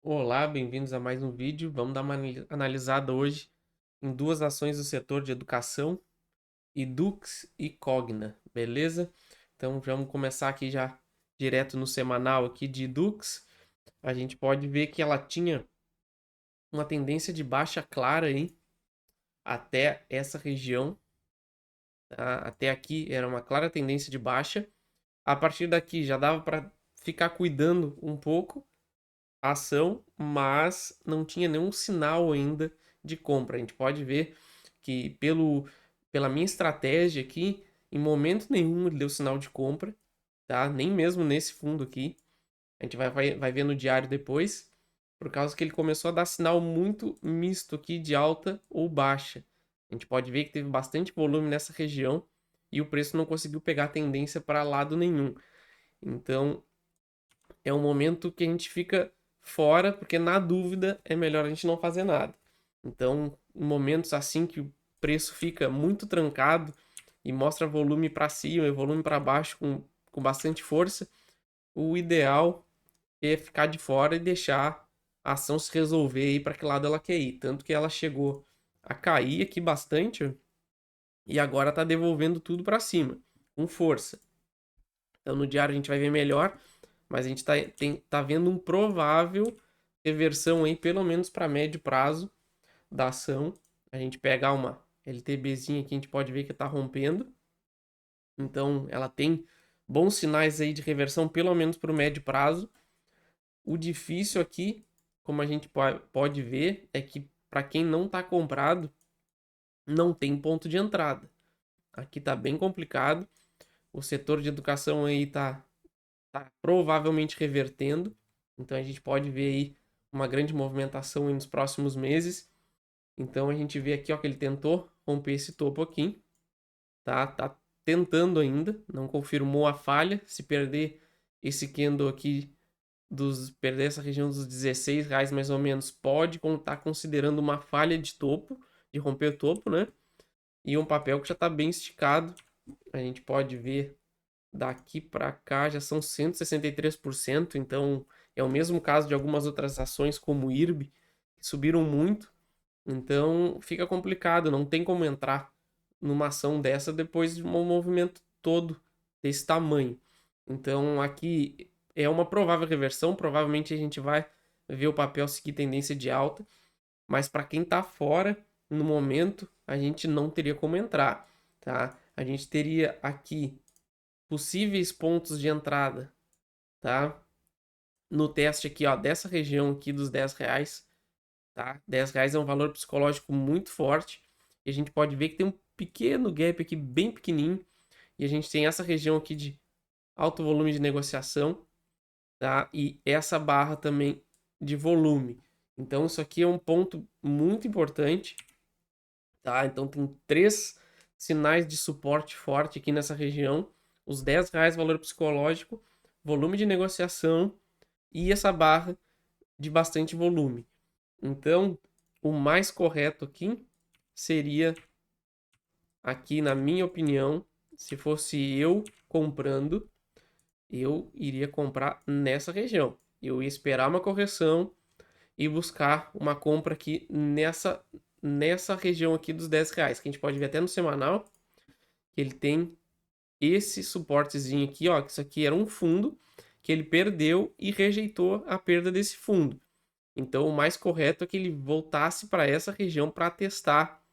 Olá, bem-vindos a mais um vídeo. Vamos dar uma analisada hoje em duas ações do setor de educação, Edux e Cogna, beleza? Então vamos começar aqui já direto no semanal aqui de Edux. A gente pode ver que ela tinha uma tendência de baixa clara aí até essa região, tá? Até aqui era uma clara tendência de baixa. A partir daqui já dava para ficar cuidando um pouco a ação, mas não tinha nenhum sinal ainda de compra. A gente pode ver que pela minha estratégia aqui, em momento nenhum ele deu sinal de compra, tá? Nem mesmo nesse fundo aqui. A gente vai ver no diário depois, por causa que ele começou a dar sinal muito misto aqui de alta ou baixa. A gente pode ver que teve bastante volume nessa região e o preço não conseguiu pegar tendência para lado nenhum. Então, é um momento que a gente fica fora, porque na dúvida é melhor a gente não fazer nada. Então, em momentos assim que o preço fica muito trancado e mostra volume para cima e volume para baixo com bastante força, o ideal é ficar de fora e deixar a ação se resolver aí para que lado ela quer ir. Tanto que ela chegou a cair aqui bastante e agora está devolvendo tudo para cima, com força. Então no diário a gente vai ver melhor, mas a gente tá vendo um provável reversão aí, pelo menos para médio prazo da ação. A gente pegar uma LTBzinha aqui, a gente pode ver que está rompendo. Então ela tem bons sinais aí de reversão, pelo menos para o médio prazo. O difícil aqui, como a gente pode ver, é que para quem não está comprado, não tem ponto de entrada. Aqui está bem complicado. O setor de educação aí tá provavelmente revertendo. Então a gente pode ver aí uma grande movimentação nos próximos meses. Então a gente vê aqui ó, que ele tentou romper esse topo aqui. Tá tentando ainda, não confirmou a falha. Se perder esse candle aqui, perder essa região dos R$ 16 mais ou menos, pode estar considerando uma falha de topo, de romper o topo, né? E um papel que já está bem esticado. A gente pode ver daqui para cá já são 163%, então é o mesmo caso de algumas outras ações como o IRB, que subiram muito. Então fica complicado, não tem como entrar numa ação dessa depois de um movimento todo desse tamanho. Então aqui é uma provável reversão, provavelmente a gente vai ver o papel seguir tendência de alta, mas para quem está fora no momento, a gente não teria como entrar, tá? A gente teria aqui possíveis pontos de entrada, tá? No teste aqui, ó, dessa região aqui dos R$ 10, tá? R$ 10 é um valor psicológico muito forte. E a gente pode ver que tem um pequeno gap aqui, bem pequenininho. E a gente tem essa região aqui de alto volume de negociação, tá? E essa barra também de volume. Então isso aqui é um ponto muito importante, tá? Então tem três sinais de suporte forte aqui nessa região. Os R$ 10 valor psicológico, volume de negociação e essa barra de bastante volume. Então, o mais correto aqui seria, aqui na minha opinião, se fosse eu comprando, eu iria comprar nessa região. Eu ia esperar uma correção e buscar uma compra aqui nessa região aqui dos R$ 10, que a gente pode ver até no semanal, que ele tem esse suportezinho aqui, ó, que isso aqui era um fundo que ele perdeu e rejeitou a perda desse fundo. Então, o mais correto é que ele voltasse para essa região para testar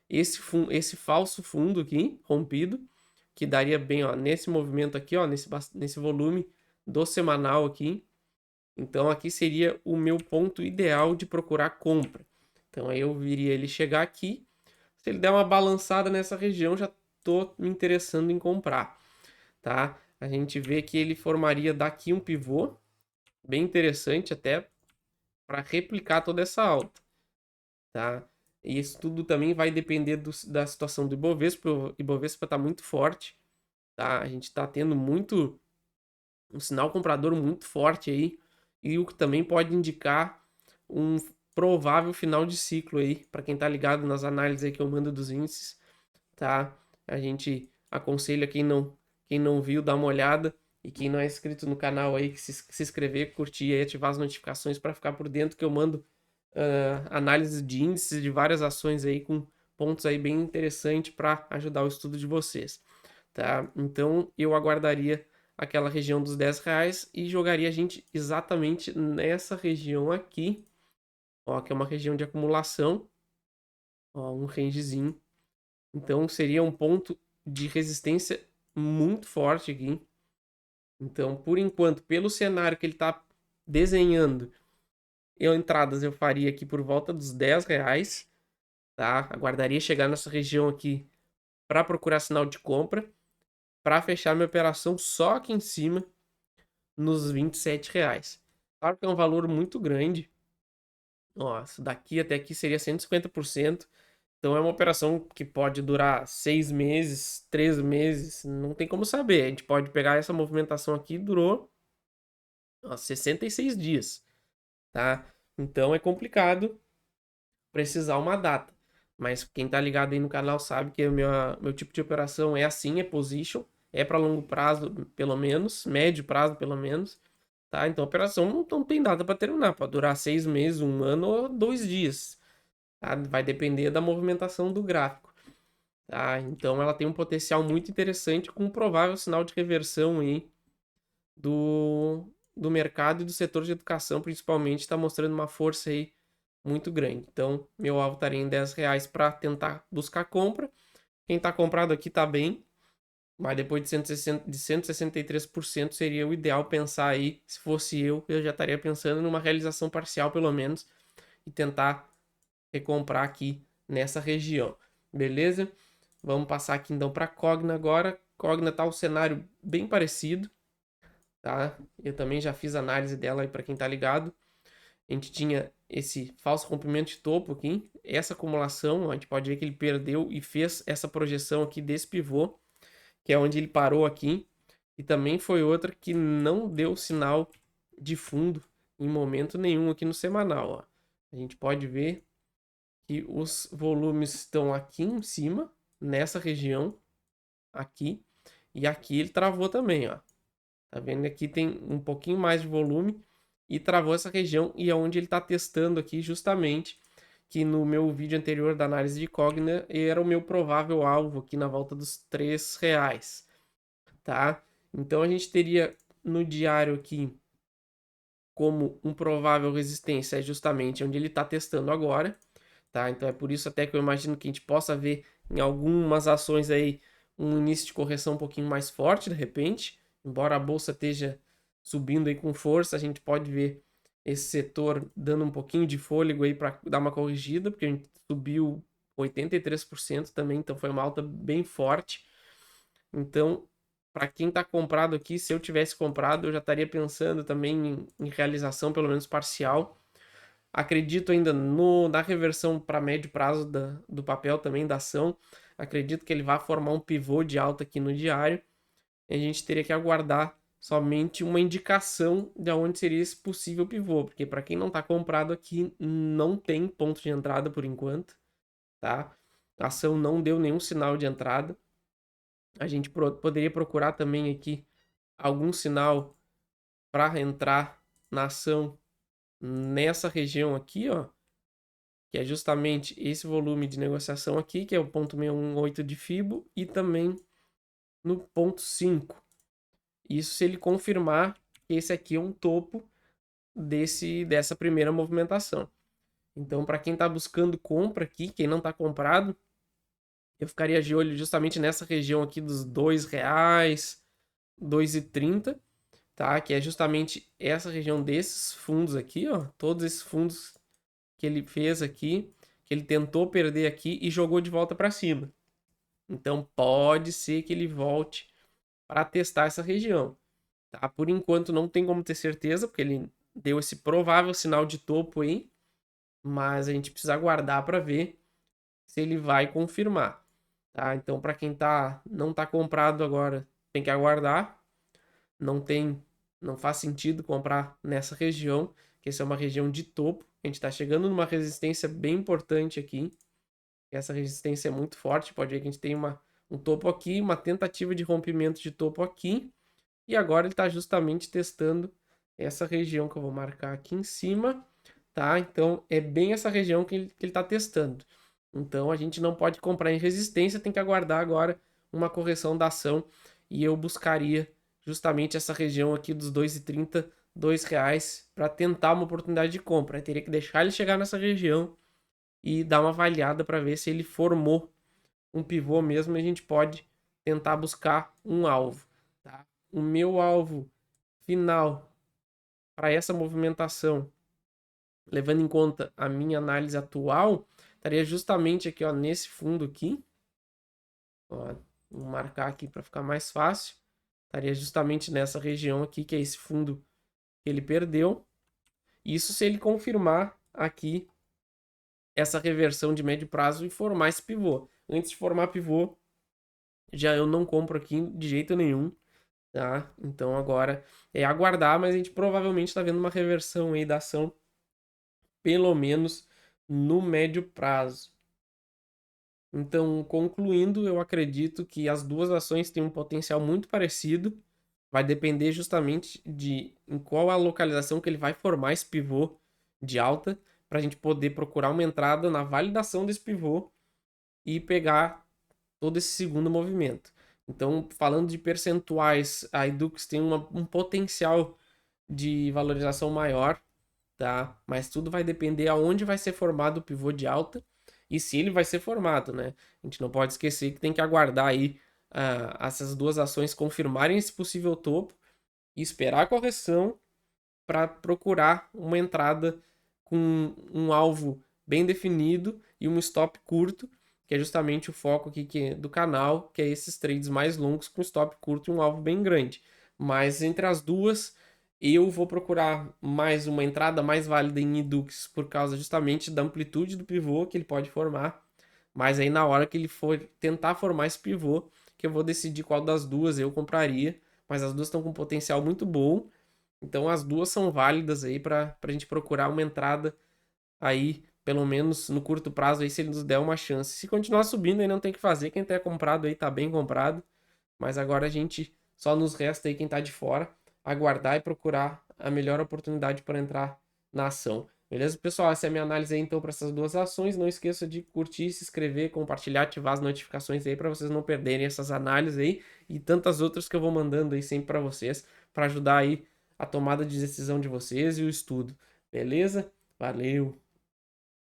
esse falso fundo aqui, rompido, que daria bem ó, nesse movimento aqui, ó, nesse volume do semanal aqui. Então, aqui seria o meu ponto ideal de procurar compra. Então, aí eu viria ele chegar aqui. Se ele der uma balançada nessa região, já estou me interessando em comprar, tá? A gente vê que ele formaria daqui um pivô, bem interessante até, para replicar toda essa alta, tá? E isso tudo também vai depender da situação do Ibovespa. O Ibovespa está muito forte, tá? A gente está tendo um sinal comprador muito forte aí, e o que também pode indicar um provável final de ciclo aí, para quem está ligado nas análises aí que eu mando dos índices, tá? A gente aconselha quem não viu, dar uma olhada. E quem não é inscrito no canal aí, que se inscrever, curtir e ativar as notificações para ficar por dentro, que eu mando análise de índices de várias ações aí com pontos aí bem interessantes para ajudar o estudo de vocês, tá? Então eu aguardaria aquela região dos R$ 10 e jogaria a gente exatamente nessa região aqui, ó, que é uma região de acumulação, ó, um rangezinho. Então seria um ponto de resistência muito forte aqui. Então, por enquanto, pelo cenário que ele está desenhando, entradas eu faria aqui por volta dos R$ 10, tá? Aguardaria chegar nessa região aqui para procurar sinal de compra, para fechar minha operação só aqui em cima, nos R$ 27. Claro que é um valor muito grande. Ó, isso daqui até aqui seria 150%. Então é uma operação que pode durar 6 meses, 3 meses, não tem como saber. A gente pode pegar essa movimentação aqui, durou 66 dias, tá? Então é complicado precisar uma data. Mas quem tá ligado aí no canal sabe que o meu tipo de operação é assim, é position, é para longo prazo pelo menos, médio prazo pelo menos, tá? Então a operação não tem data para terminar, pode durar 6 meses, 1 ano ou 2 dias, tá? Vai depender da movimentação do gráfico, tá? Então ela tem um potencial muito interessante com um provável sinal de reversão aí do mercado e do setor de educação, principalmente, está mostrando uma força aí muito grande. Então, meu alvo estaria em R$ 10 para tentar buscar compra. Quem está comprado aqui está bem, mas depois de 163% seria o ideal pensar aí, se fosse eu já estaria pensando numa realização parcial pelo menos e tentar recomprar aqui nessa região. Beleza? Vamos passar aqui então para Cogna agora. Cogna tá um cenário bem parecido, tá? Eu também já fiz análise dela aí para quem tá ligado. A gente tinha esse falso rompimento de topo aqui, essa acumulação, a gente pode ver que ele perdeu e fez essa projeção aqui desse pivô, que é onde ele parou aqui, e também foi outra que não deu sinal de fundo em momento nenhum aqui no semanal, ó. A gente pode ver que os volumes estão aqui em cima, nessa região, aqui, e aqui ele travou também, ó. Tá vendo? Aqui tem um pouquinho mais de volume e travou essa região e é onde ele está testando aqui justamente que no meu vídeo anterior da análise de Cogna era o meu provável alvo aqui na volta dos R$ 3, tá? Então a gente teria no diário aqui como um provável resistência é justamente onde ele está testando agora, tá? Então é por isso até que eu imagino que a gente possa ver em algumas ações aí um início de correção um pouquinho mais forte de repente, embora a bolsa esteja subindo aí com força, a gente pode ver esse setor dando um pouquinho de fôlego aí para dar uma corrigida, porque a gente subiu 83% também, então foi uma alta bem forte. Então, para quem está comprado aqui, se eu tivesse comprado, eu já estaria pensando também em realização, pelo menos parcial. Acredito ainda na reversão para médio prazo do papel também, da ação. Acredito que ele vai formar um pivô de alta aqui no diário. E a gente teria que aguardar somente uma indicação de onde seria esse possível pivô, porque para quem não está comprado aqui, não tem ponto de entrada por enquanto, tá? A ação não deu nenhum sinal de entrada. A gente poderia procurar também aqui algum sinal para entrar na ação nessa região aqui, ó, que é justamente esse volume de negociação aqui, que é o ponto 618 de Fibo, e também no ponto 5. Isso se ele confirmar que esse aqui é um topo dessa primeira movimentação. Então, para quem está buscando compra aqui, quem não está comprado, eu ficaria de olho justamente nessa região aqui dos R$ 2, 2,30, tá? Que é justamente essa região desses fundos aqui, ó, todos esses fundos que ele fez aqui, que ele tentou perder aqui e jogou de volta para cima. Então pode ser que ele volte para testar essa região, tá? Por enquanto não tem como ter certeza, porque ele deu esse provável sinal de topo aí, mas a gente precisa aguardar para ver se ele vai confirmar, tá? Então para quem não tá comprado agora, tem que aguardar. Não faz sentido comprar nessa região, que essa é uma região de topo. A gente está chegando numa resistência bem importante aqui. Essa resistência é muito forte. Pode ver que a gente tem um topo aqui, uma tentativa de rompimento de topo aqui E agora ele está justamente testando essa região que eu vou marcar aqui em cima, tá? Então é bem essa região que ele está testando. Então a gente não pode comprar em resistência, tem que aguardar agora uma correção da ação e eu buscaria justamente essa região aqui dos 2,30, R$ 2 para tentar uma oportunidade de compra. Eu teria que deixar ele chegar nessa região e dar uma avaliada para ver se ele formou um pivô mesmo, e a gente pode tentar buscar um alvo, tá? O meu alvo final para essa movimentação, levando em conta a minha análise atual, estaria justamente aqui, ó, nesse fundo aqui. Ó, vou marcar aqui para ficar mais fácil. Estaria justamente nessa região aqui, que é esse fundo que ele perdeu. Isso se ele confirmar aqui essa reversão de médio prazo e formar esse pivô. Antes de formar pivô, já eu não compro aqui de jeito nenhum, tá? Então agora é aguardar, mas a gente provavelmente está vendo uma reversão aí da ação, pelo menos no médio prazo. Então, concluindo, eu acredito que as duas ações têm um potencial muito parecido. Vai depender justamente de em qual a localização que ele vai formar esse pivô de alta, para a gente poder procurar uma entrada na validação desse pivô e pegar todo esse segundo movimento. Então, falando de percentuais, a Edux tem um potencial de valorização maior, tá? Mas tudo vai depender aonde vai ser formado o pivô de alta e se ele vai ser formado, né? A gente não pode esquecer que tem que aguardar aí essas duas ações confirmarem esse possível topo e esperar a correção para procurar uma entrada com um alvo bem definido e um stop curto, que é justamente o foco aqui do canal, que é esses trades mais longos com stop curto e um alvo bem grande. Mas entre as duas, eu vou procurar mais uma entrada mais válida em Edux por causa justamente da amplitude do pivô que ele pode formar. Mas aí na hora que ele for tentar formar esse pivô, que eu vou decidir qual das duas eu compraria. Mas as duas estão com um potencial muito bom. Então as duas são válidas aí para a gente procurar uma entrada aí, pelo menos no curto prazo, aí se ele nos der uma chance. Se continuar subindo, aí não tem o que fazer. Quem tem comprado aí tá bem comprado. Mas agora a gente só nos resta aí quem tá de fora aguardar e procurar a melhor oportunidade para entrar na ação. Beleza, pessoal? Essa é a minha análise aí então para essas duas ações. Não esqueça de curtir, se inscrever, compartilhar, ativar as notificações aí para vocês não perderem essas análises aí e tantas outras que eu vou mandando aí sempre para vocês, para ajudar aí a tomada de decisão de vocês e o estudo. Beleza? Valeu!